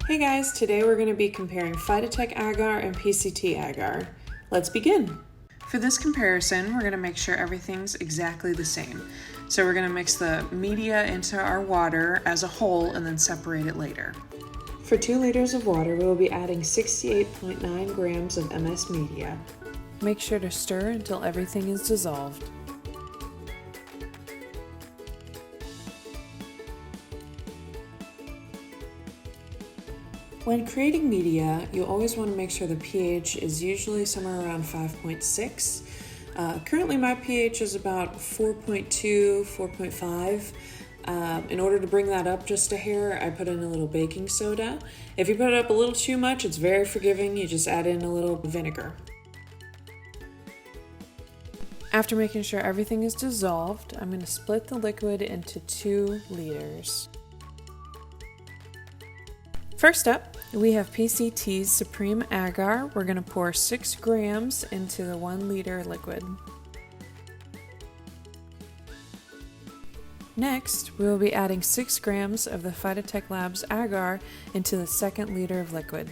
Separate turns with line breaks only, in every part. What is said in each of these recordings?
Hey guys, today we're going to be comparing Phtyotech Agar and PCT Agar. Let's begin. For this comparison, we're going to make sure everything's exactly the same. So we're going to mix the media into our water as a whole and then separate it later. For 2 liters of water, we will be adding 68.9 grams of MS media. Make sure to stir until everything is dissolved. When creating media, you always want to make sure the pH is usually somewhere around 5.6. Currently my pH is about 4.2, 4.5. In order to bring that up just a hair, I put in a little baking soda. If you put it up a little too much, it's very forgiving. You just add in a little vinegar. After making sure everything is dissolved, I'm going to split the liquid into 2 liters. First up, we have PCT's Supreme Agar. We're going to pour 6 grams into the 1 liter liquid. Next, we will be adding 6 grams of the Phytotech Labs Agar into the 2nd liter of liquid.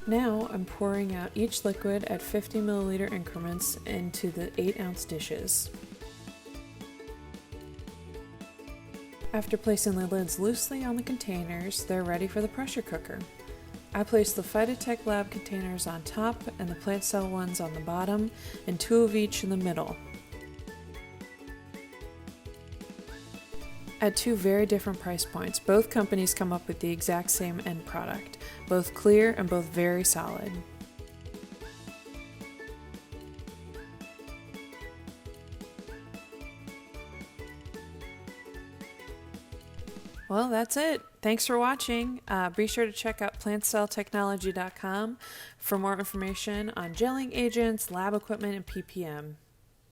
Now I'm pouring out each liquid at 50 milliliter increments into the 8-ounce dishes. After placing the lids loosely on the containers, they're ready for the pressure cooker. I place the Phytotech Lab containers on top and the Plant Cell ones on the bottom, and 2 of each in the middle. At 2 very different price points, both companies come up with the exact same end product, both clear and both very solid. Well, that's it. Thanks for watching. Be sure to check out plantcelltechnology.com for more information on gelling agents, lab equipment, and ppm.